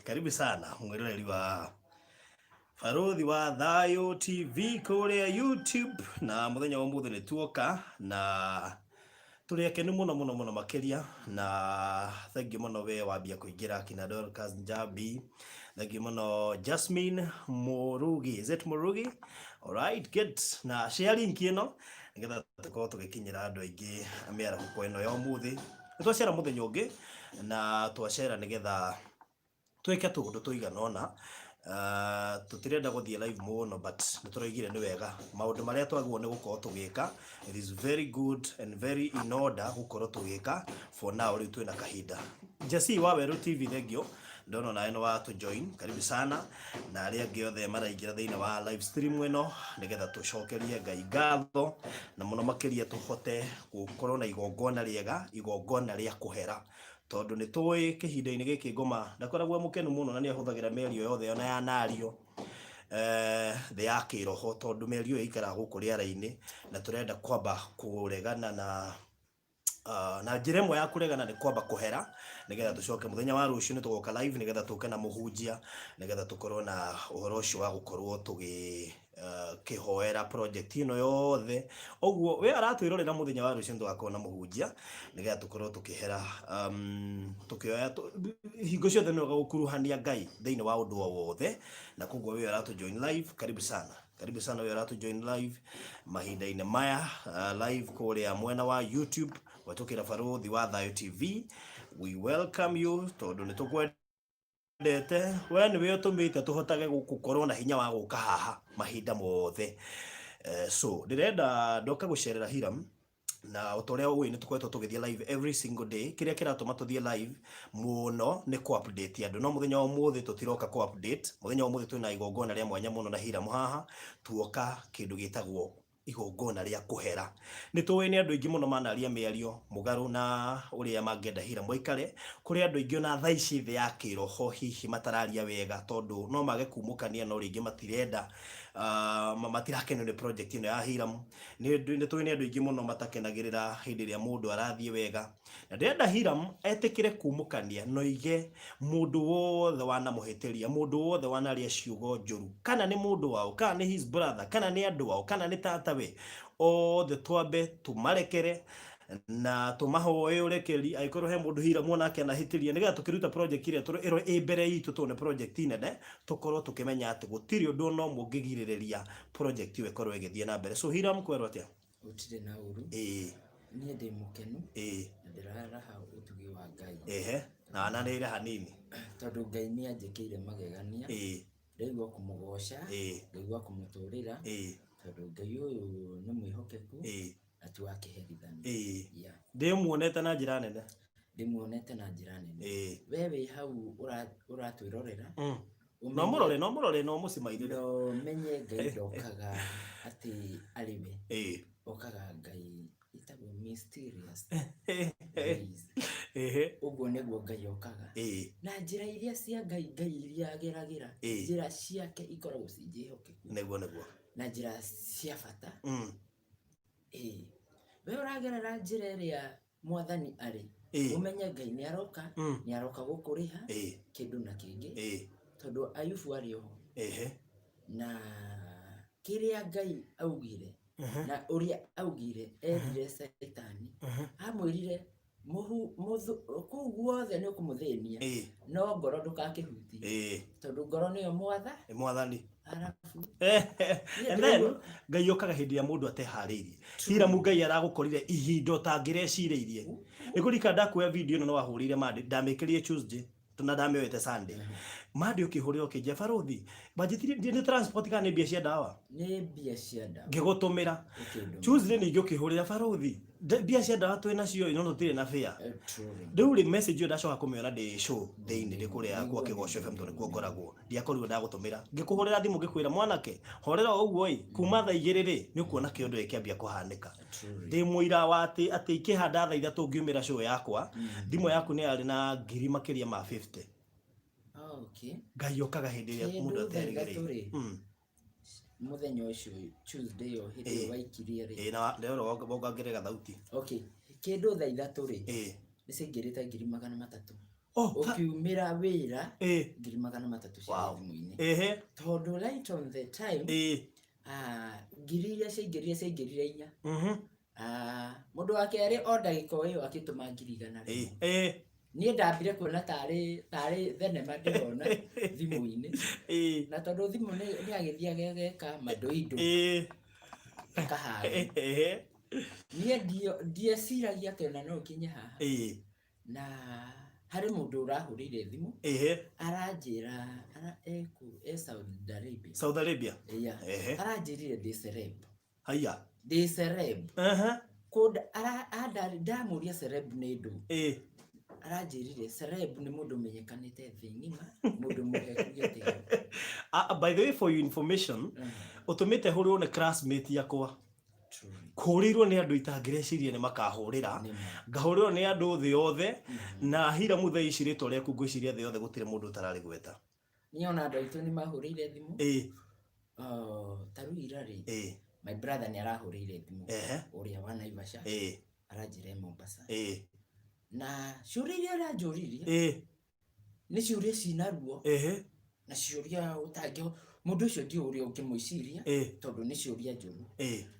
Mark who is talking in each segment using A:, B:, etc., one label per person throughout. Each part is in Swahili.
A: Karibu sana mwiroreri wa Baruthi wa Thayo TV kuria YouTube, na muthenya wa muthe ni tuoka na turi akenu muno makiria, na thank you muno we wambia kuingira kina Dorcas Njabi, thank you muno Jasmine Murugi, is it Murugi? Alright, good. Na share link ino nigetha tukorwo tugikinyira andu aingi miara huko ino ya umuthi. Twacera muthenya ungi na twacera nigetha tweke tundu tuiganona. Tutirenda guthie live muno, but nituraigire ni wega maundu maria twagwo ni gukorwo tugika. It is very good and very in order gukorwo tugika for now. Riu twina kahinda Jesse wa Weru TV, thank you ndono na eno wa to join, karibu sana, na aria angi othe maraingira thiini wa live stream ino nigetha tucokerie Ngai ngatho, na muno makiria tuhote gukorwo na igongona riega, igongona ria kuhera, tondu ni tui kihinda-ini giki ngoma ndakoragwo mukenu muno, na ni ahuthagira merio yothe ona ya nario the ya kiroho, tondu merio ikara guku riara-ini, na turenda kwamba kuregana na njira imwe ya kuregana ni kwamba kuhera, nigetha tucoke muthenya wa rucio ni tugoka live nigetha tuke na muhunjia, nigetha tukorwo na uhoro ucio wa gukorwo tugi kihoera project ino yothe. Oguo we aratwirorera muthenya wa rucio tugakorwo na muhunjia nigetha tukorwo tukihera tukioya hingo ciothe ni gukuruhania Ngai thiini wa undu o wothe. Na koguo we aratu join live, karibu sana, karibu sana we aratu join live mahinda-ini maya live kuria mwena wa YouTube watukira Baruthi wa Thayo TV. We welcome you tondu ni tukwendete we ni we utumite tuhotage gukorwo na hinya wa guka haha mahinda mothe. So ndirenda ndoka gucerera Hiram, na utoria uwi ni tukwetwo tugithie live every single day. Kiria kiratuma tuthie live muno ni ku update andu, no muthenya wa muthi tutiroka ku update. Muthenya wa muthi twina igongona ria mwanya muno na Hiram haha, tuoka kindu gitagwo igongona ria kuhera. Ni tuwe ni andu aingi muno manaria miario mugaru na uria mangenda Hiram waikare, kuri andu aingi na thaa ici thi ya kiroho hihi matararia wega, tondu no mage kumukania no ringi matirenda matirakenio ni project ino ya Hiram. Ni tuwe ni andu aingi muno matakenagirira hindi ria mundu arathie wega, na ndenda Hiram etikire kumukania no ige mundu wothe wana muhitiria, mundu wothe wana ria ciugo njuru, kana ni mundu wao, kana ni his brother, kana ni andu wao, kana ni tatawe, othe twambe tumarekere na tumahoe urekeri. Aikorwo he mundu Hiram onake anahitiria nigetha tukiruta project iria iro imbere itu tuone project inene, tukorwo tukimenya ati gutiri undu no mungigiriria project iwe korwo igithie na mbere. So Hiram, kwerwo atia?
B: Utire na uru nie ndi mukenu ndirara ha utugi wa Ngai
A: na nanire hanini
B: tondu Ngai ni anjikire magegania ndigwa kumugoca, ndigwa kumuturira tondu Ngai uyu ni mwihokeku atu akiherithania.
A: Ndimuonete na njira nene,
B: ndimuonete na njira nene. Wewe hau uratwirorera
A: no murore no musimairire
B: no menye Ngai ndokaga ati ariwe okaga Ngai itagwo mysterious uguo niguo Ngai okaga na njira iria cia Ngai iria ageragira, njira ciake ikoragwo cinjihokeku
A: niguo
B: na njira cia bata. We uragerera njira iria mwathani ari umenye Ngai ni aroka gukuriha kindu na kingi, tondu Ayubu ari ho na kiria Ngai augire na uria augire erire Saitani amwirire kuu guothe ni ukumuthenia no ngoro ndukakihutie tondu ngoro niyo mwathani. Arafu
A: and then Ngai okaga hindi ya mundu atehariirie. Hiram Ngai aragukorire ihinda utangirecireirie. Nikurika ndakuya video ino no wahurire mandi ndamikirie Tuesday tuna ndamioete Sunday mandi ukihurira ukijia Baruthi bajetirie ni transport kana bia cia dawa,
B: ni bia cia dawa
A: ngigutumira Tuesday ni ukihurira Baruthi bia cia dawa twina cio ino tutire na fare. Riu ri message yo ndacoka kumiona ndi show thiini ri kuria kwa Kigosho FM tondu kuo ngoragwo ndiakorirwo ndagutumira ngikuhurira thimu ngikwira mwanake horera uguo kuma thaa 2 ri ni ukuona kiondu ikiambia kuhanika. Ndi muira wa ati ikihanda thaa 3 ngiumira show yakwa thimu yaku ni ari na ngiri makiria ma 50. Ngai okaga hindi ria mundu aterigire
B: muthenya ucio Tuesday yo hindi waikirie ri
A: na ndero wongerera thauti
B: kindu thaa 3 ri ni cingirite 300,000. ukiumira wira 300 cia thimu-ini tondu right on the time ngiri iria ciaingirire inya mundu wa keri o ndagika iyo akituma ngiri 100 niĩ ndambire kuona tarĩ thenema ndĩrona thimũ-inĩ na tondũ thimũ nĩ agĩthiĩ ageka madoido akahaga niĩ ndieciragia atĩ ona no nginye haha na harĩ mũndũ ũrahũrĩire thimũ aranjĩra
A: Saudi Arabia
B: aranjĩrire ndĩ celeb
A: ndĩ
B: celeb ndamũria celeb nĩ ndũ aranjĩrire celeb nĩ mũndũ ũmenyekanĩte thĩ ng'ima mũndũ mũheku gĩtĩo.
A: By the way, for your information, ũtũmĩte hũrĩrwo nĩ classmate yakwa kũrĩirwo nĩ andũ itangĩreciria nĩ makahũrĩra ngahũrĩrwo nĩ andũ thĩ yothe na Hiramu thaa ici rĩtwa rĩaku ngwĩciria thĩ yothe gũtirĩ mũndũ ũtararĩ gweta.
B: Niĩ ona andũ aitũ nĩ mahũrĩire thimũ ta rĩu ira my brother nĩ arahũrĩire thimũ ũrĩa wa Naivasha aranjĩra Mombasa na ciũria iria aranjũririe nĩ ciũria cina ruo na ciũria ũtangĩ mũndũ ũcio ndiũ ũrĩa ũngĩmwĩciria tondũ nĩ ciũria njũru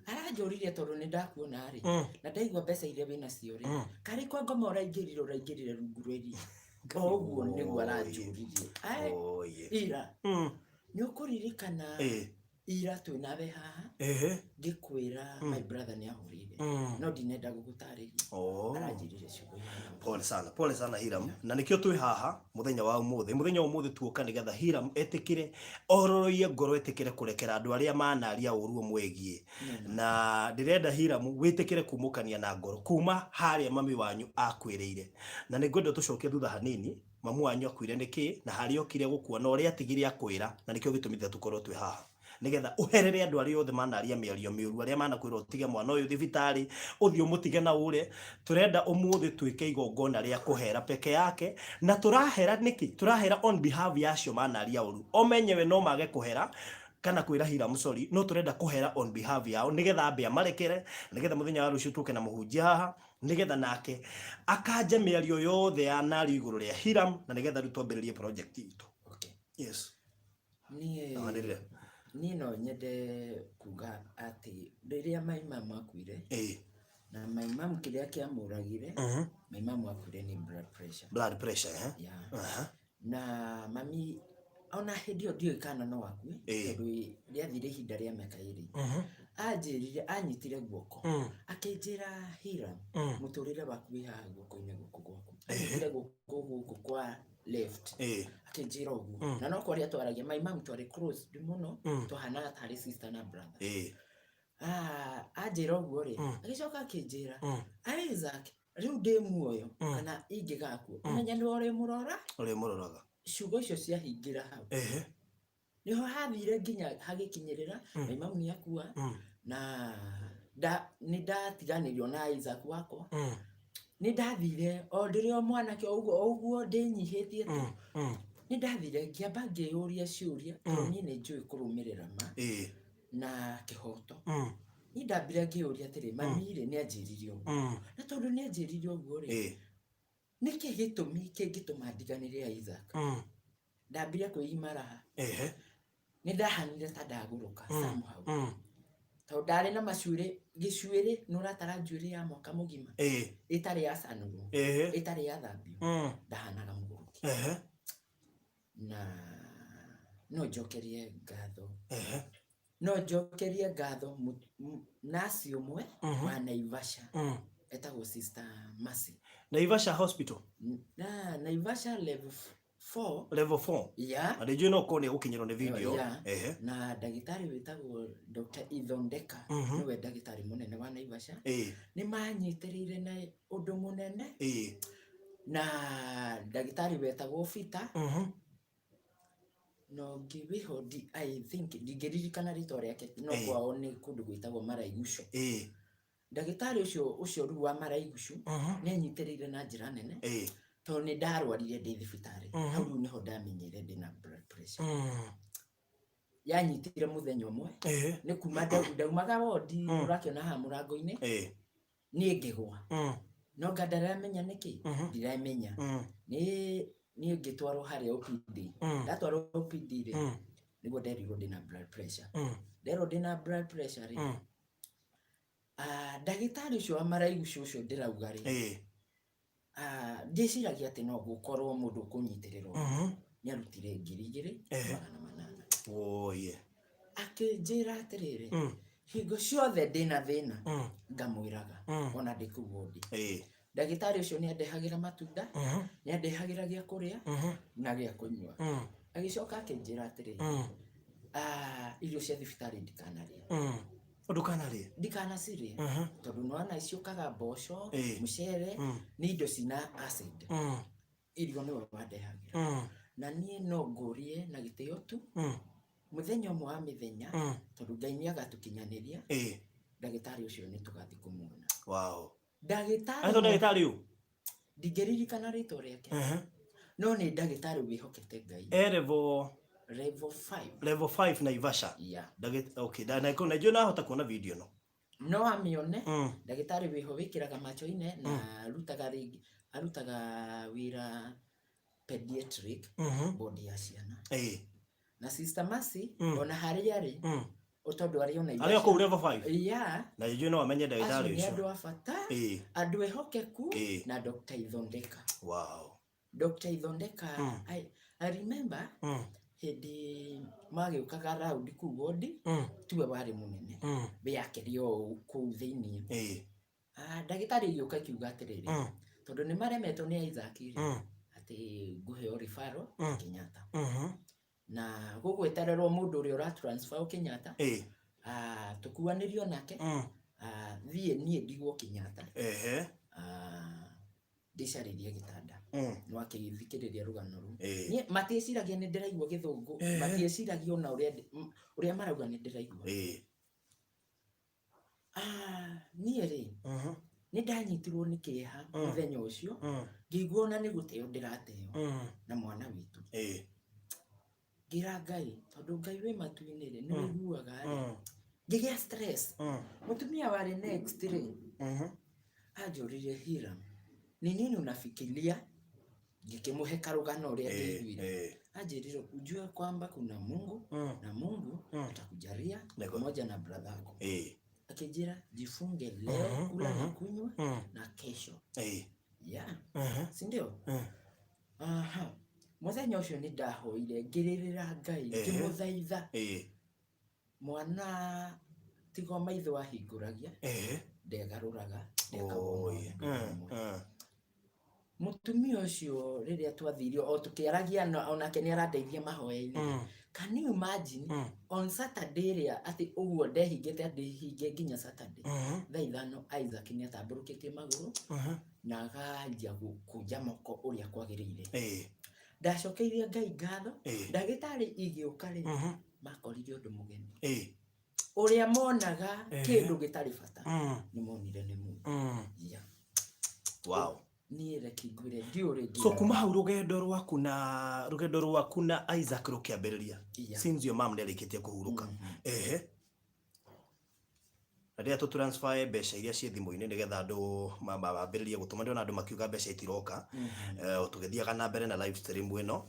B: aranjũririe tondũ nĩ ndakuona rĩ na ndaigua mbeca iria wĩna cio rĩ karĩ kwa ngoma ũraingĩrire rungu rwa iria ũguo nĩguo aranjũririe ira nĩ ũkũririkana ira twĩnawe haha ngĩkwĩra my brother nĩ ahũrĩire no ndinenda gũgũtarĩria aranjĩrire ciugo.
A: Pole sana Hiram, na nikio twĩ haha muthenya wa umuthi tuoka nigetha Hiram etikire ororoie ngoro etikire kurekera andu aria manaria ũru mwegie na ndirenda Hiram witikire kumukania na ngoro kuma haria mami wanyu akwĩrĩire na nĩngwenda tucoke thutha hanini mamu wanyu akwĩre niki na haria okire gũkuona ũrĩa atigire akwĩra na nikio gĩtũmithia tukorwo twĩ haha nigetha uherere andu aria othe manaria mĩario mĩũru aria manakwĩra utige mwana ũyũ thibitari uthio mutige na ure turenda umuthi twike igongona ria kuhera peke yake na turahera niki turahera on behalf ya acio manaria ũru o menyewe no mage kuhera kana kwĩra Hiram sorry no turenda kuhera on behalf yao nigetha ambe amarekere nigetha muthenya wa rucio tuke na muhunjia haha nigetha nake akanje mĩario yothe ya nari iguru ria Hiram na nigetha twambĩrĩrie project itu. Yes
B: niĩ no nyende kuga atĩ rĩrĩa my mom akuire na my mom kĩrĩa kĩamũragire my mom akuire nĩ blood pressure na mami ona hĩndĩ ĩyo ndiũĩ kana no akue tondũ rĩathire ihinda rĩa mĩaka ĩrĩ anjĩrire anyitire guoko akĩnjĩra Hiram mũtũrĩre waku wĩ haha guoko-inĩ gũkũ gwaku anyitire gũkũ kwa left akĩnjĩra ũguo na no kwaria twaragia my mom twarĩ close mũno twahanaga tarĩ sister na brother anjĩra ũguo rĩ agĩcoka akĩnjĩra Isaac rĩu ndĩ muoyo kana ingĩgakua ũmenya nĩ ũrĩmũroraga ciugo icio ciahingĩra hau niho hathire nginya hagĩkinyĩrĩra my mom nĩ akua na nĩ ndatiganĩrio na Isaac wakwa nĩ ndathire o ndĩrĩ o mwanake ũguo ndĩnyihĩtie tu nĩ ndathire ngĩamba ngĩyũria ciũria tondũ niĩ nĩ njũĩ kũrũmĩrĩra ma na kĩhoto niĩ ndambire ngĩyũria atĩrĩ mami rĩ nĩ anjĩrire ũguo na tondũ nĩ anjĩrire ũguo rĩ nĩkĩ gĩtũmi kĩngĩtũma ndiganĩre Isaac ndambire kwĩimaraha nĩ ndahanire ta ndagũrũka somehow tondũ ndarĩ na gĩcuĩrĩ nĩ ũratara njuĩrĩ ya mwaka mũgima ĩtarĩ yacanũrwo ĩtarĩ yathambio ndahanaga mũgũrũki na no njokerie ngatho nasi ũmwe wa Naivasha etagwo Sister Mercy
A: Naivasha Hospital
B: Naivasha level
A: 4 adijui no kone ukinyiro ne video
B: na ndagĩtarĩ wĩtagwo Dr. Ithondeka niwe ndagĩtarĩ mũnene wa Naivasha nĩ manyitĩrĩire na ũndũ mũnene na ndagĩtarĩ wĩtagwo Fita no ngĩwĩho I think ndingĩririkana rĩtwa rĩake no kwao nĩ kũndũ gwĩtagwo Maraigusho ndagĩtarĩ ũcio rĩu wa Maraigusho nĩ anyitĩrĩire na njĩra nene tondũ nĩ ndarwarire ndĩ thibitarĩ hau niho ndamenyire ndĩna blood pressure yanyitire mũthenya ũmwe nĩ kuma ndaumaga wodi ũrakĩona haha mũrango-inĩ niĩ ngĩgwa no ngandaramenya niki ndiramenya ni ngitwarwo harĩa OPD ndatwarwo OPD rĩ niguo nderirwo ndina blood pressure nderwo ndina blood pressure rĩ ndagĩtarĩ ũcio wa maraihu ũcio ndĩrauga rĩ ndĩciragia atĩ no gũkorwo mũndũ kũnyitĩrĩrwo nĩ arutire 2,800
A: oye
B: akĩnjĩra atĩrĩrĩ hingo ciothe ndĩna thĩna ngamwĩraga ona ndĩ kũu wodi ndagĩtarĩ ũcio nĩ andehagĩra matunda nĩ andehagĩra gĩa kũrĩa na gĩa kũnyua agĩcoka akĩnjĩra atĩrĩrĩ irio cia thibitarĩ ndikanacirĩe tondũ nĩwana iciũkaga mboco mũcere nĩ indo cina acid irio nĩwe wandehagĩra na niĩ no ngũrie na gĩtĩo tu mũthenya ũmwe wa mĩthenya tondũ Ngai nĩ agatũkinyanĩria ndagĩtarĩ ũcio nĩ tũgathiĩ kũmuona
A: ndagĩtarĩ ũyũ
B: ndingĩririkana rĩtwa rĩake no nĩ ndagĩtarĩ wĩhokete Ngai
A: level 5 Naivasha okay najua nahota kuona video
B: no amĩone ndagĩtarĩ wĩho wĩkĩraga macho-inĩ na arutaga wĩra pediatric body ya ciana na Sister Mercy ona harĩa arĩ tondũ arĩ ona
A: arĩ kũu level 5 na njue no amenye ndagĩtarĩ ũcio
B: andũ a bata andũ ehokeku na Dr. Ithondeka Dr. Ithondeka I remember hĩndĩ magĩũkaga round kũu wodi tiwe warĩ mũnene bĩakerio kũu thĩinĩ ndagĩtarĩ gĩũka kiuga atĩrĩrĩ tondũ nĩ maremetwo nĩ Isaac atĩ ngũheo referral Kenyatta na gũgwetererwo mũndũ ũrĩa ũra transfer Kenyatta tũkuanĩrio nake thiĩ niĩ ndigwo Kenyatta ndĩcarĩrie gĩtanda no akĩthikĩrĩria rũgano rũu niĩ matiĩciragia nĩ ndĩraigua gĩthũngũ matiĩciragia ona ũrĩa marauga nĩ ndĩraigua niĩ rĩ nĩ ndanyitirwo nĩ kĩeha mũthenya ũcio ngĩigua ona nĩ gũteo ndĩrateo na mwana witũ ngira Ngai tondũ Ngai wĩ matu-inĩ rĩ nĩ wĩiguaga ngĩgĩa stress mũtumia warĩ next rĩ anjũrire Hiram ni nini unafikiria ngikimũhe karũgano ũrĩa ndĩiguire anjĩrire ujue kwamba kuna Mungu na Mungu atakujalia pamoja na brother yako akijira jifunge leo kula na kunywa na kesho si ndio mũthenya ũcio nĩ ndahoire ngĩrĩrĩra Ngai ngĩmũthaitha mwana tigo maitho ahingũragia ndegarũraga mũtumia ũcio rĩrĩa twathirio o tũkĩaragia onake nĩ arandeithia mahoya-inĩ can you imagine on Saturday rĩa atĩ ũguo ndehingĩte ndĩhinge nginya Saturday thaa ithano Isaac nĩ atambũrũkĩtie magũrũ na akanjia gũkũnja moko ũrĩa kwagĩrĩire ndacokeirie Ngai ngatho ndagĩtarĩ igĩũka rĩ makorire ũndũ mũgeni ũrĩa monaga kĩndũ gĩtarĩ bata nĩ monire nĩ Mungu niĩ reke ngwĩre ndiũrĩ
A: so kuma hau rũgendo rwaku na Isaac rũkĩambĩrĩria since your mom nĩarĩkĩtie kũhurũka rĩrĩa tũ transfer mbeca iria ciĩ thimũ-inĩ nĩgetha andũ mambĩrĩrie gũtũma ndĩona andũ makiuga mbeca itiroka tũgĩthiaga na mbere na live stream ĩno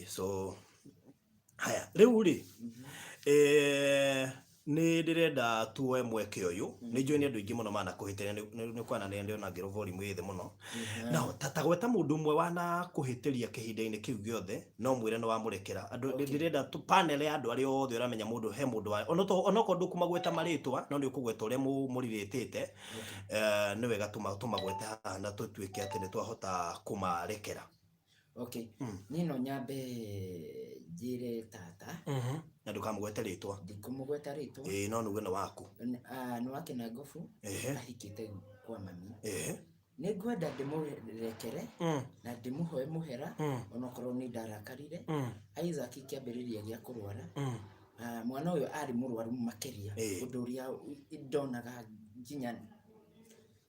A: so haya rĩu rĩ nĩ ndĩrenda tuoe mweke ũyũ nĩ njũĩ nĩ andũ aingĩ mũno mana kũhĩtĩria nĩ kwana nĩ ndĩona ngĩro volume ĩthĩ mũno na tatagweta mũndũ ũmwe wana kũhĩtĩria kĩhinda-inĩ kĩu gĩothe no mwĩre nĩ wamũrekera andũ ndĩrenda panel ya andũ arĩa othe ũramenya mũndũ he mũndũ onokorwo ndũkũmagweta marĩtwa no nĩ ũkũgweta ũrĩa mũrirĩtĩte nĩ wega tũmagwete haha na tũtuĩke atĩ nĩ twahota kũmarekera
B: niĩ no nyambe njĩre tata
A: na ndũkamũgwete rĩtwa
B: ndikũmũgweta rĩtwa
A: no nuge nĩ waku
B: nĩ wake na Ngobu ahikĩte kwa mami nĩ ngwenda ndĩmũrekere na ndĩmũhoe mũhera onokorwo nĩ ndarakarire Isaac kĩambĩrĩria gĩa kũrwara mwana ũyũ arĩ mũrwaru makĩria ũndũ ũrĩa ndonaga nginya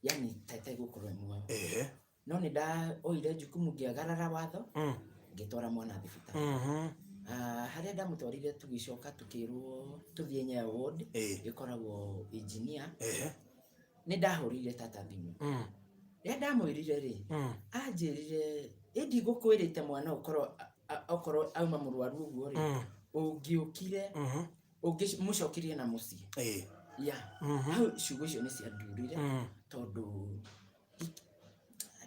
B: yani tete gũkorwo muoyo no nĩ ndaoire jukumu ngĩagarara watho ngĩtwara mwana thibitarĩ harĩa ndamũtwarire tũgĩcoka tũkĩrwo tũthiĩ Nyayo ward gĩkoragwo engineer nĩ ndahũrĩire tata thimũ ya ndamwirire ri anjirire indi gukwirite mwana okoro auma murwaru uguo ri ungiukire ungimucokirie na mucii ya hau ciugo icio ni ciandurire tondu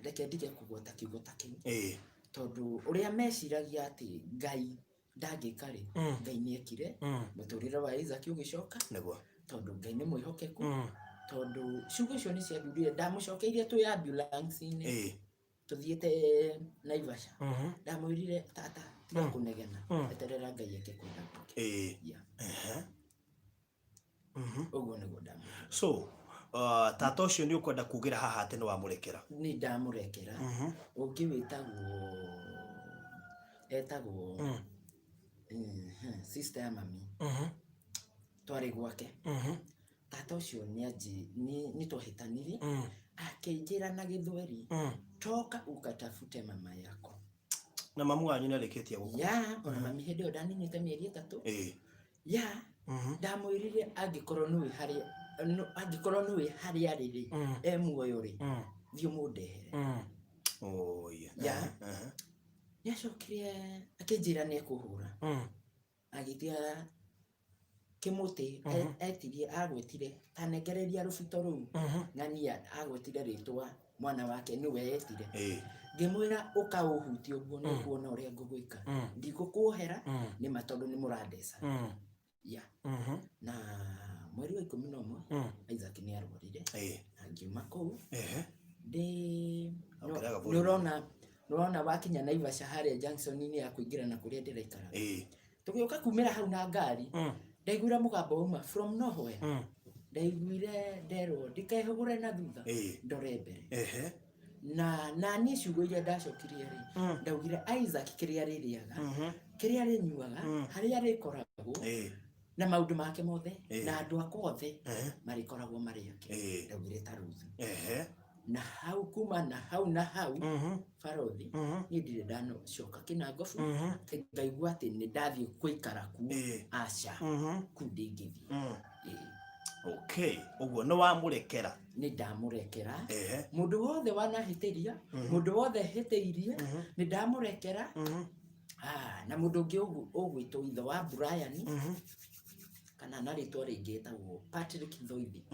B: ndeke ndige kugota kiugo ta kiu tondu uria meciragia ati Ngai ndangika ri Ngai niekire muturire wa Isaac ugicoka tondu Ngai ni mwihokeku tondu ciugo icio ni ciandurire ndamucokeirie tu ambulance ini tuthiete Naivasha ndamwirire tata tiga kunegena eterera Ngai eke kwenda gwake uguo niguo ndamwirire.
A: So tata ucio ni ukwenda kugira haha ati ni wamurekera?
B: Ni ndamurekera ungi etagwo sister ya mami twari gwake tata ucio ni twahitanire akinjira na Githweri toka ukatafute mama yako
A: na mamu wanyu ni alikitia guko
B: ya ona mami hindi odaninite mieri 3 ya ndamwirire angikorwo niwe hari ariri muoyo ri thio mundehere ya yacokire akinjira ni kuhura agitia kimuti etirie agwetire tanengereria rufito ruu ng'ania agwetire ritwa mwana wake niwe etire ngimwira ukauhuti uguo ni kuona uria ngugwika ndigukuohera ni matondu ni muradesa ya na mweri wa 11 Isaac ni arwarire angiuma kuu nurona wakinya Naivasha haria junction ni ya kuingira na kuria ndiraikara tugiuka kumira hau na ngari ndaiguira mugambo uma from nowhere ndaiguire nderwo ndikehugure na thutha ndore mbere na ni ciugo iria ndacokirie ri ndaugire Isaac kiria ririaga kiria rinyuaga haria rikoragwo na maundu make mothe na andu akothe marikoragwo mari yake ndaugire ta Ruth na hau kuma na hau Farothi ni ndire ndanocoka Kinangofu ngaigua ati ni ndathie kuikara ku aca ku ndingithie
A: okay uguo no wamurekera?
B: Ni ndamurekera mundu wothe wanahitiria mundu wothe hiteirie ni ndamurekera na mundu ungi ugwitwo itho wa Brian kana na ritwa ringi etagwo Patrick Thoithi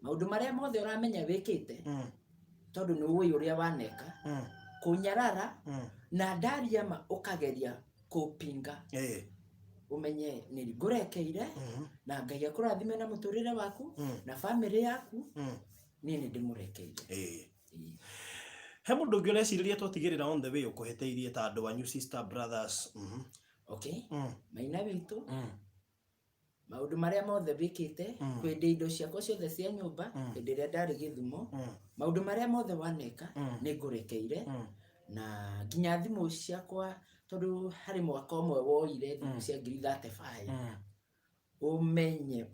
B: maundu maria mothe uramenya wikite tondu ni uwi uria waneka kunyarara na ndaria ma ukageria kupinga umenye ni ngurekeire na Ngai akurathime na muturire waku na family yaku ni ndimurekeire
A: he mundu ungi ureciriria twatigirira on the way ukuheteirie ta andu anyu sister brothers
B: okay maina witu maundu maria mothe bikite kwende indo ciakwa ciothe cia nyumba ndiria ndari Githumo maundu maria mothe waneka ni ngurekeire na nginya thimu ciakwa tondu hari mwaka umwe woire thimu cia 35 umenye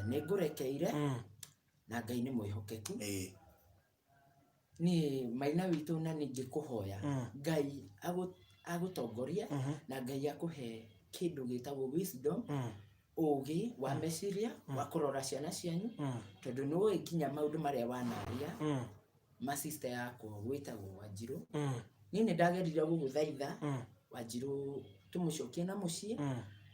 B: ni ngurekeire na Ngai ni mwihokeku ni maina witu na ningikuhoya Ngai agutongoria na Ngai akuhe kindu gitagwo wisdom ugi wa meciria wa kurora ciana cianyu tondu no ikinya maundu maria wanaria ma sister yako gwitagwo Wanjiru nini ndagerire guguthaitha Wanjiru tumucokie na mucii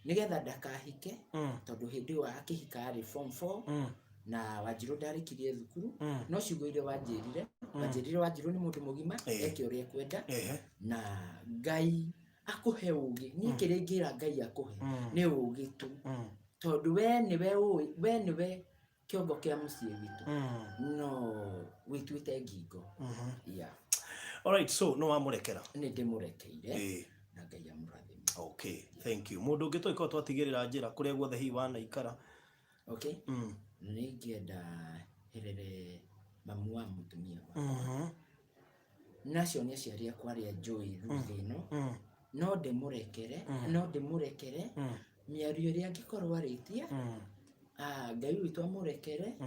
B: nigetha ndakahike tondu hindi wa akihika ari form 4 na Wanjiru ndarikirie thukuru no ciugo ile wanjirire Wanjiru ni mundu mugima eke uria kwenda na Ngai akuhe ugi ni kiringira Ngai akuhe ni ugi tu tondu we niwe kiongo kia mucii witu no wituite ngingo
A: alright so no wamurekera?
B: Ni ndimurekeire na Ngai amurathime.
A: Okay thank you mundu ungi twiko twatigirira njira kuria guothe hi wana ikara
B: okay ni ngienda herere mamu wa mutumia wakwa nacio ni aciari akwa aria njui ruthino no ndimurekere miario iria ngikorwo aritie Ngai witu amurekere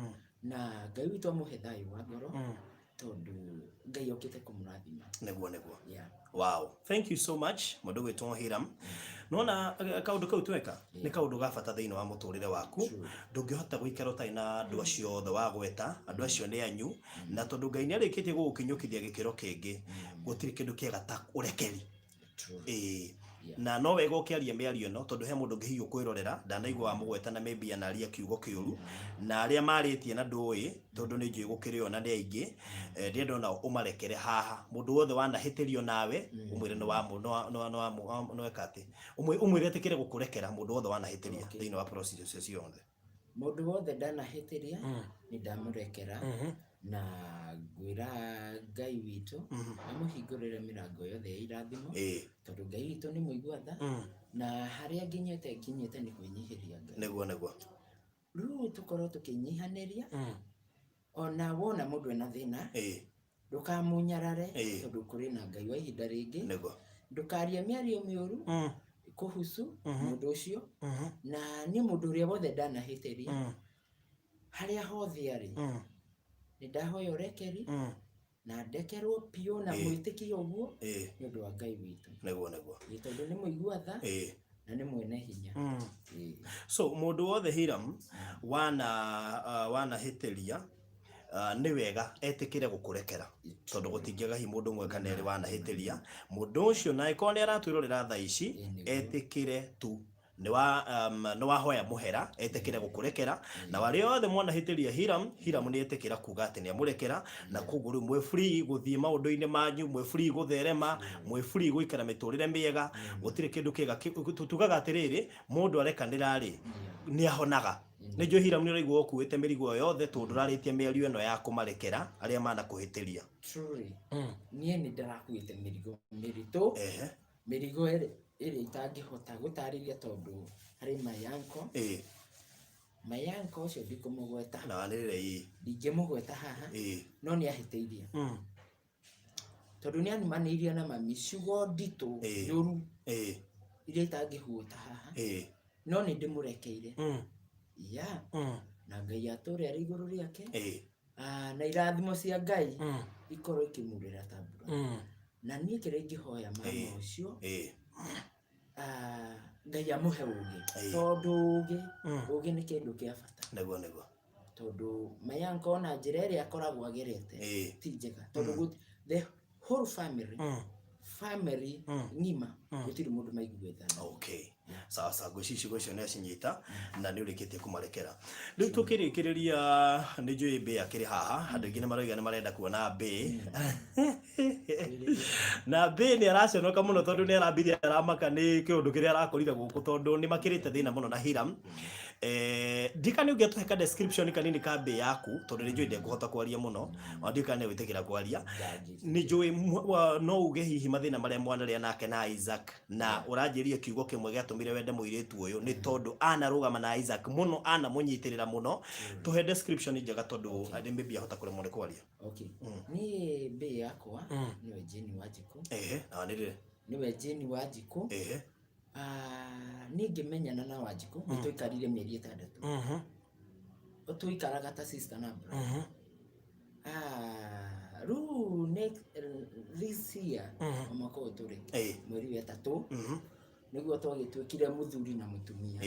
B: na Ngai witu amuhe thayu wa ngoro tondu Ngai okite kumurathima
A: neguo yeah. Wow, thank you so much mundu gwitwo Hiram. Nona kaundu kau tweka ni kaundu ga bata thiini wa muturire waku, ndungihota guikara utai na andu acio othe wa gweta, andu acio ni anyu, na tondu Ngai ni arikitie gugukinyukithia gikiro kingi, gutiri kindu kiega ta urekeri. Na no wega ukiaria miario no tondu he mundu ngihiu kwirorera ndanaigwa wa mugweta na maybe anaria kiugo kiuru na aria maritie na ndui tondu ni njui gukirio na ni aingi ndienda ona umarekere haha mundu wothe wanahitirio nawe umwire no wekate umwire atikire gukurekera mundu wothe wanahitiria thiini wa process ciothe
B: mundu wothe ndanahitiria ni ndamurekera na gwira Ngai witu amuhingurire mirango yothe ya irathimo tondu Ngai witu ni muigua tha na haria nginyete ni kwinyihiria Ngai
A: neguo
B: riu tukorwo tukinyihaniria ona wona mundu ena thina ndukamunyarare tondu kuri na Ngai wa ihinda ringi ndukaria miario miuru kuhusu mundu ucio na ni mundu uria wothe ndanahitiria haria hothe ari ni ndahoya urekeri na ndekerwo pio na mwitikio uguo ni undu wa Ngai witu
A: neguo
B: tondu ni muigua tha na ni mwene hinya
A: so mundu wothe Hiram wanahitiria ni wega etikire gukurekera tondu gutingiaga hi mundu mwe kana eri wanahitiria mundu ucio na iko ni aratwirorera tha ici etikire tu ni wahoya muhera etikire gukurekera na wari othe mwana hitiria Hiram ni etikira kuga ati ni amurekera na kuguru mwe free guthie maundu-ini manyu mwe free gutherema mwe free guikara miturire miega gutire kindu kiega tutugaga atiriri mundu arekanira ri ni ahonaga nijo Hiram ni raigwo okuite mirigo yothe tondu raritie miario eno ya kumarekera aria mana kuhitiria
B: truly nie ni ndarakuite mirigo miritu mirigo iri itangihota gutariria tondu hari mayanko ucio ndikumugweta
A: na wanirire
B: ndingimugweta haha no ni ahiteirie tondu ni animanirie na mami ciugo nditu njuru iria itangihuta haha no ni ndimurekeire na Ngai ature ari iguru riake na irathimo cia Ngai ikorwo ikimurira tabura na nie kire ngihoya mama ucio Ngai amuhe ugi tondu ugi ni kindu kia bata
A: neguo
B: tondu mayanko na njira iria akoragwo agerete ti njega tondu the whole family ngima gutiri mundu maigwe thana
A: sawa gwicicio gwicio ni acinyita na ni urikitie kumarekera riu tukirikiriria ni njui Mbe akiri haha andu ingi ni marauga ni marenda kuona Mbe na Mbe ni araconoka muno tondu ni arambiria aramaka ni kiundu kiria arakorire guku tondu ni makirite thina muno na Hiram ndika ni ungetuheka description kanini ka Mbe yaku tondu ni njui ndekuhota kwaria muno ndika ni witikira kwaria ni njui no uge hihi mathina maria mwanaria nake na Isaac na uranjirie kiugo kimwe giatumire wende muiritu uyu ni tondu anarugama na Isaac muno anamunyitirira muno tuhe description njega tondu andi maybe ahota kuremwo ni kwaria
B: ni Mbe yakwa niwe Jeni Wanjiku
A: na nirire
B: niwe Jeni Wanjiku ni ngimenyana na Wanjiku nituikarire mieri 6 tuikaraga ta sister na brother ru this year mwaka uturi mweri wa 3 niguo twagitwikire muthuri na mutumia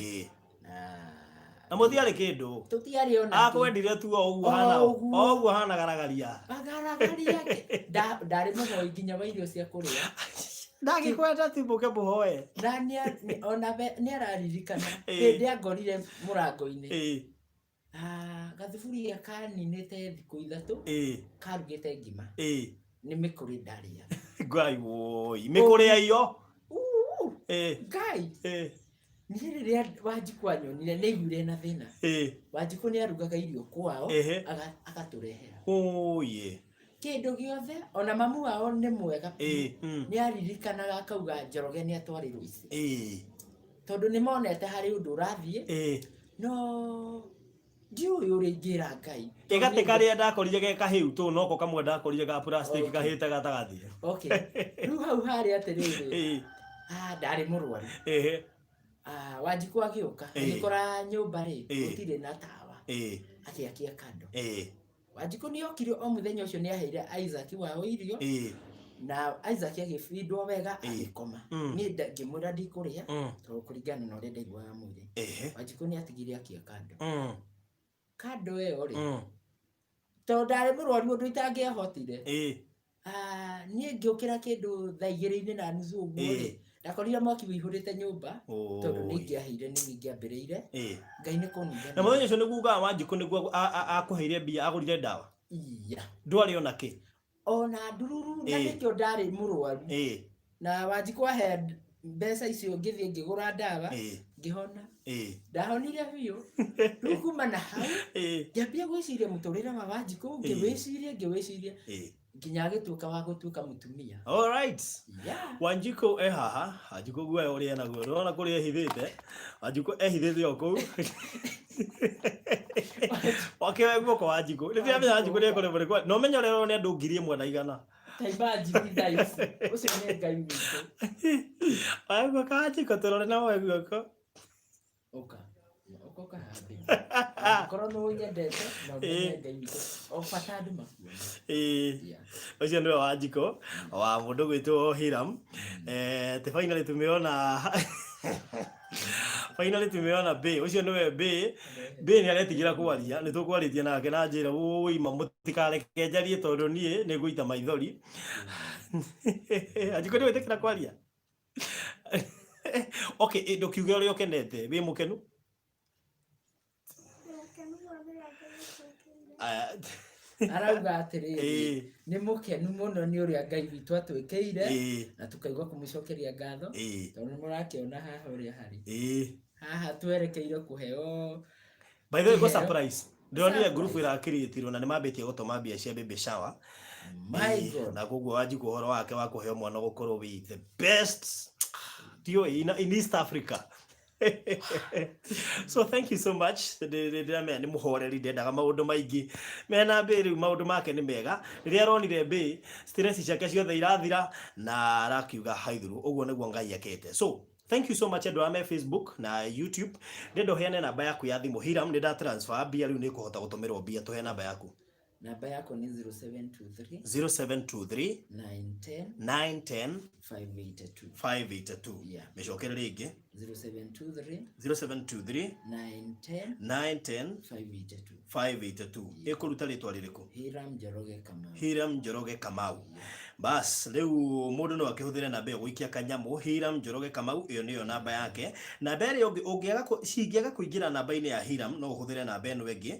A: na muthiari kindu
B: tutiari ona
A: akwendire tu oguo hana garagaria
B: ndari muhoi nginya wa irio cia kuria
A: ndagikwenda ti muke muhoe
B: ona ni araririkana hindi angorire murango-ini gathuburia kaninite thiku 3 karugite ngima ni mikuri ndaria
A: Ngai woi mikuri ayo
B: Ngai ni riria Wanjiku anyonire ni igure na thina Wanjiku ni arugaga irio kwao agaturehera kindu giothe ona mamu wao ni mwega ni aririkanaga akauga Njoroge ni atwarirwo ici tondu ni monete hari undu urathie no ndiui uri ngira Ngai
A: igate karia ndakorire ge kahiu tu noko kamwe ndakorire ga plastic kahite gatagathi
B: riu hau hari atiriri ndari murwaru Wanjiku agiuka agikora nyumba ri gutire na tawa akiakia kando Wanjikũ nĩ okire o mũthenya ũcio nĩ aheire Isaac wao irio na Isaac agĩbindwo wega agĩkoma. Niĩ ngĩmwĩra ndikũrĩa tondũ kũringana na ũrĩa ndaiguaga mwĩrĩ. Wanjikũ nĩ atigire akia kando. Kando ĩyo rĩ, tondũ ndarĩ mũrwaru ũndũ itangĩahotire. Niĩ ngĩũkĩra kĩndũ thaa 2:30 ũguo rĩ, ndakorire mwaki wĩihũrĩte nyũmba tondũ nĩ ingĩahĩire nĩ ingĩambĩrĩire. Ngai nĩ kũnungana.
A: Na mũthenya ũcio nĩguo ugaga Wanjikũ nĩguo akũheire mbia agũrire ndawa. Ndwarĩ ona kĩ?
B: Ona ndururu na nĩkĩo ndarĩ mũrwaru. Na Wanjikũ ahe mbeca icio ngĩthiĩ ngĩgũra ndawa ngĩhona. Ndahonire biũ. Rĩu kuma na hau ngĩambia gwĩciria mũtũrĩre wa Wanjikũ, ngĩwĩciria nginya agĩtuĩka wa gũtuĩka mũtumia.
A: All right. Wanjikũ haha, Wanjikũ guoya ũrĩa naguo. Ũrona kũrĩa ehithĩte. Wanjikũ ehithĩte o kũu. Wakĩoya guoko Wanjikũ. Nĩ ndĩramenya Wanjikũ nĩ ekũrĩ mũrĩ. No menya ũrĩa nĩ andũ 1,100.
B: Taimba njigitha ici. Ũcio nĩ Ngai witũ.
A: Oya guoko Wanjikũ tũrore na woe guoko.
B: Oka hambe. Korwo nĩ ũnyendete na ũmenye Ngai witũ. O bata andũ makuona.
A: Ũcio nĩwe Wanjikũ wa mũndũ gwĩtwo Hiram. Finally tumeona Bay. Ũcio nĩwe Bay. Bay nĩ aretigĩra kwaria. Nĩ tũkwarĩtie nake na njĩra ũima mũtikareke njarie tondũ niĩ nĩ ngũita maithori. Wanjikũ nĩ wĩtĩkĩra kwaria? Okay, ndũkiuge ũrĩa ũkenete. Wĩ mũkenu?
B: Arauga atĩrĩrĩ, nĩ mũkenu mũno nĩ ũrĩa Ngai witũ atwĩkĩire na tukaigua kũmũcokeria ngatho tondũ nĩ mũrakĩona haha ũrĩa harĩ. Haha twerekeire kũheo.
A: By the way, go surprise. Ndĩronire group ĩrakĩrĩtirwo na nĩ mambĩtie gũtũma mbia cia baby shower.
B: My God.
A: Na koguo Wanjikũ ũhoro wake wa kũheo mwana gũkorwo wĩ the best in East Africa. So thank you so much. Ndĩramenya nĩ mũhoreri ndendaga maũndũ maingĩ. Mena Bay rĩu maũndũ make nĩ mega. Rĩrĩa aronire Bay, stress ciake ciothe irathira na arakiuga haithuru. Ũguo nĩguo Ngai akĩte. So thank you so much andũ a Facebook na YouTube. Ndendo heane namba yaku ya thimũ. Hiram nĩ nda transfer mbia rĩu nĩ kũhota gũtũmĩrwo mbia. Tũhe namba yaku.
B: Namba yako ni 0723
A: 910
B: 582
A: 582. Mecokere rĩngĩ
B: 0723 910
A: 582. Ĩkũruta rĩtwa rĩrĩkũ?
B: Hiram Njoroge Kamau.
A: Bas, rĩu mũndũ no akĩhũthĩre namba ĩyo gũikia kanyamũ. Hiram Njoroge Kamau, ĩyo nĩyo namba yake. Namba ĩrĩa ũngĩaga kũingĩra namba-inĩ ya Hiram no ũhũthĩre namba ĩno ĩngĩ.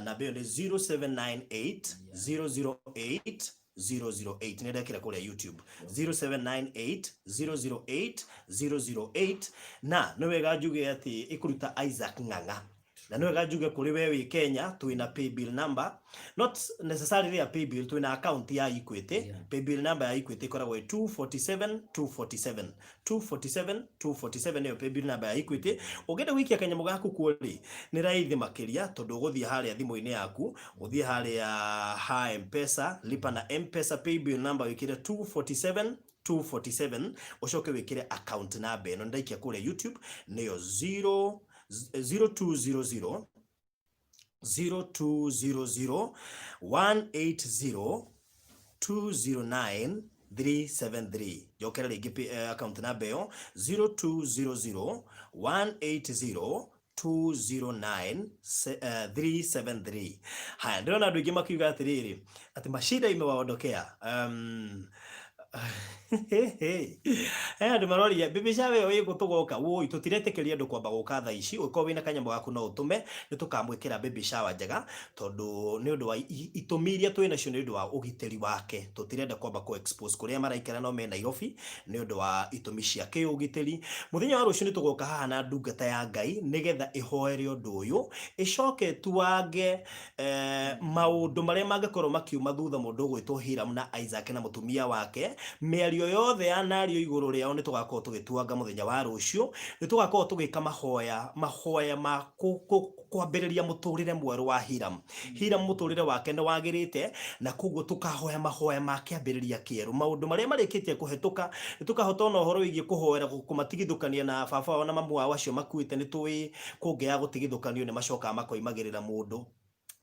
A: Namba ĩyo nĩ 0798 008 008. Nĩ ndekĩra kũrĩa YouTube 0798 008 008. Na nĩ wega njuge atĩ ĩkũruta Isaac Ng'ang'a. Na nĩ wega njuge kũrĩ we wĩ Kenya twĩna paybill number, not necessarily a paybill, twĩna account ya Equity. Paybill number ya Equity ĩkoragwo 247 247 247 247 nĩyo paybill number ya Equity. Ũngĩenda gũikia kanyamũ gaku kũrĩ nĩ raithi makĩria tondũ ũgũthiĩ harĩa thimũ-inĩ yaku, ũthiĩ harĩa ha M-Pesa, lipa na M-Pesa paybill number wĩkĩre 247 247, ũcoke wĩkĩre account number ĩno ndaikia kũrĩa YouTube nĩyo 0200 180 209 373. Jokera rĩngĩ account number ĩyo 0200 180 209 373. Haya, ndĩrona andũ aingĩ makiuga atĩrĩrĩ atĩ macida imewaondokea. Andũ maroria baby shower ĩyo ĩgũtũgoka woi tũtiretĩkĩria andũ kwamba gũka thaa ici. Ũkorwo wĩna kanyamũ gaku no ũtũme nĩ tũkamwĩkĩra baby shower njega tondũ nĩ ũndũ wa itũmi iria twĩ nacio nĩ ũndũ wa ũgitĩri wake. Tũtirenda kwamba kũ expose kũrĩa maraikara no me Nairobi nĩ ũndũ wa itũmi cia kĩũgitĩri. Mũthenya wa rũciũ nĩ tũgoka haha na ndungata ya Ngai nĩgetha ĩhoere ũndũ ũyũ, ĩcoke tuange maũndũ marĩa mangĩkorwo makiuma thutha mũndũ gwĩtwo Hiram na Isaac na mũtumia wake. Mĩario yothe ya nario igũrũ rĩao nĩ tũgakorwo tũgĩtuanga mũthenya wa rũciũ. Nĩ tũgakorwo tũgĩka mahoya ma kwambĩrĩria mũtũrĩre mwerũ wa Hiram. Hiram mũtũrĩre wake nĩ wagĩrĩte na koguo tũkahoya mahoya ma kĩambĩrĩria kĩerũ. Maũndũ marĩa marĩkĩtie kũhetũka nĩ tũkahota na ũhoro wĩgiĩ kũhoera kũmatigithũkania na baba wao na mamu wao acio makuĩte. Nĩ tũĩ kũngĩaga gũtigithũkanio nĩ macokaga makoimagĩrĩra mũndũ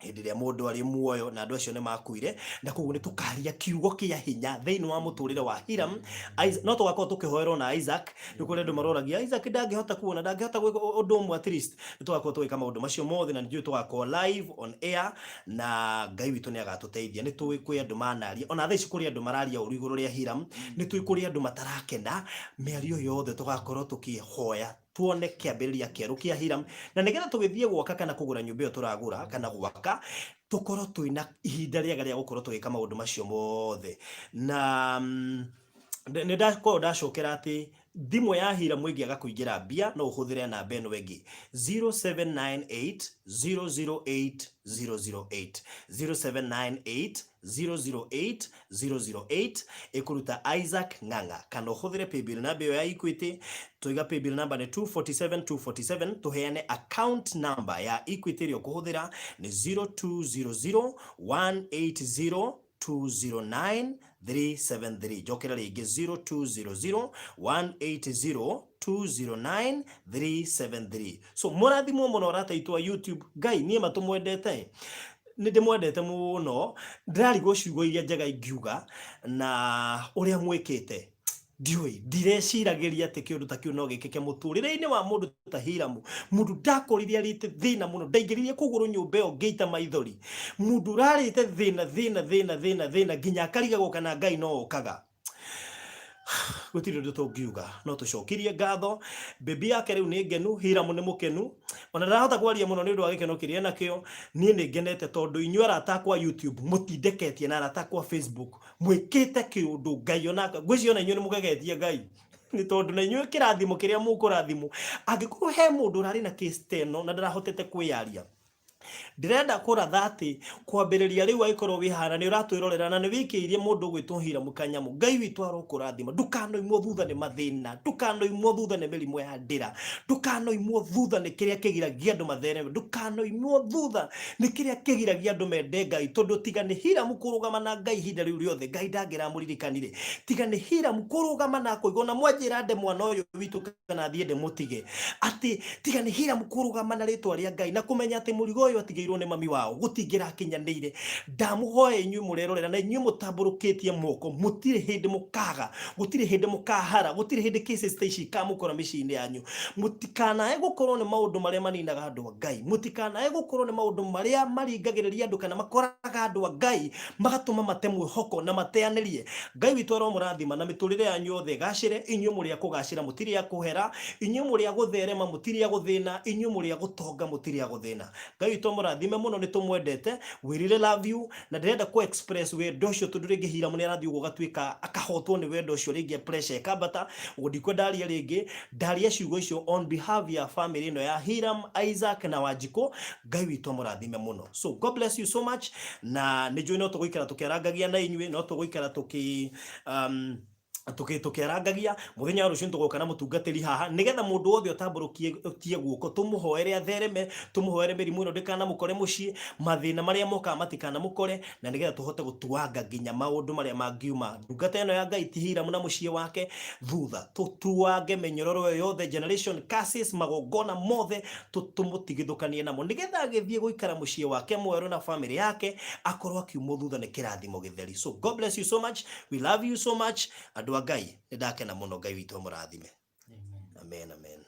A: hindi ria mundu ari muoyo na andu acio ni makuire na koguo ni tukaria kiugo kia hinya thiini wa muturire wa Hiram. No tugakorwo tukihoerwo na Isaac ni kuri andu maroragia Isaac ndangihota kuona, ndangihota gwika undu umwe, at least ni tugakorwo tugika maundu macio mothe na nijui tugakorwo live on air na Ngai witu ni agatuteithia. Ni tuwi kwi andu manaria ona thaici kuri andu mararia uru iguru ria Hiram, ni tuwi kuri andu matarakena miario yothe tugakorwo tukihoya tuone kiambiriria kieru kia Hiram na nigetha tugithie gwaka kana kugura nyumba iyo turagura kana gwaka tukorwo twina ihinda riega ria gukorwo tugika maundu macio mothe. Na ni ndakorwo ndacokera ati thimu ya Hiram ingiaga kuingira mbia no uhuthire namba eno wengi 0798008008 0798008008 ikuruta Isaac Ng'ang'a kana uhuthire paybill namba ya Equity. Tuiga paybill number ni 247247. Tuheane account number ya Equity rio kuhuthira ni 0200180209 jokera ringi 0200180209 so murathimwo muno rataitwa YouTube. Ngai nie matumwendete ni ndimwendete muno, ndirarigwo ciugo iria njega ingiuga na uria mwikite ndioi ndireciragiria ati kiundu ta kiu no gikike muturire-ini wa mundu ta Hiram. Mundu ndakorithia rite thina muno, ndaingiririe kuguru nyumba iyo ngeita maithori. Mundu rarite thina nginya akarigagwo kana Ngai no okaga. Gutiri undu tungiuga no tucokirie ngatho. Baby yake riu ni ngenu, Hiram ni mukenu, ona ndarahota kwaria muno ni undu wa gikeno kiria nakio. Nie ni ngenete tondu inyuĩ arata kwa YouTube mutindeketie na arata kwa Facebook mwikite kiundu Ngai onaka ngwiciona inyuĩ ni mugegetie Ngai ni tondu na inyuĩ kirathimo kiria mukurathimo angikorwo he mundu urari na case teno na ndarahotete kwiyaria ndirenda kuratha ati kwambiriria riu aikorwo wihana ni uratwirorera na ni wikiirie mundu gwitwo Hiram Kanyamu. Ngai witu arokurathima, ndukanoimwo thutha ni mathina, ndukanoimwo thutha ni mirimo ya ndira, ndukanoimwo thutha ni kiria kigiragia andu mathereme, ndukanoimwo thutha ni kiria kigiragia andu mende Ngai. Tondu tiga ni Hiram kurugama na Ngai hinda riu riothe Ngai ndangiramuririkaniire. Tiga ni Hiram kurugama na koigo na mwanjira nde mwana uyu witu kana thie nde mutige ati tiga ni Hiram kurugama na ritwa ria Ngai na kumenya ati murigo uyu atigeirwo ni mami wao gutingira kinyanire. Ndamuhoya inyuĩ murerorera na inyuĩ mutamburukitie moko, mutire hindi mukaga, gutire hindi mukahara, gutire hindi cases ta ici ikamukora micini yanyu. Mutikanae gukorwo ni maundu maria maninaga andu a Ngai, mutikanae gukorwo ni maundu maria maringagiriria andu kana makoraga andu a Ngai magatuma mate mwihoko na mateanirie. Ngai witu aromurathima na miturire yanyu yothe gacire. Inyuĩ muri a kugacira, mutire a kuhera. Inyuĩ muri a gutherema, mutire a guthina. Inyuĩ muri a gutonga, mutire a guthina. Ngai witu murathime muno, ni tumwendete. We really love you na ndirenda ku express wendo ucio tondu ringi Hiram ni arathii gugatuika akahotwo ni wendo ucio ringi pressure ikambata gudikwe ndaria ringi ndaria ciugo icio on behalf ya family ino ya Hiram, Isaac na Wanjiko. Ngai witu murathime muno. So God bless you so much na ni njui no tuguikara tukiarangagia na inyuĩ, no tuguikara tukiarangagia muthenya rucio tugoka na mutungatiri haha nigetha mundu wothe utamburukie guoko tumuhoere athereme, tumuhoere mirimu ino ndikana mukore mucii, mathina maria moka matikana mukore, na nigetha tuhote gutuanga nginya maundu maria mangiuma ndungata ino ya Ngai ti Hiram na mucii wake thutha. Tutuange menyororo yothe, generation curses, magogona mothe tutumutigithukanie namo nigetha agithie guikara mucii wake mweru na family yake akorwo akiumwo thutha ni kirathimo githeri. So God bless you so much, we love you so much. Ngai ndakena muno. Ngai witu murathime. Amen, amen.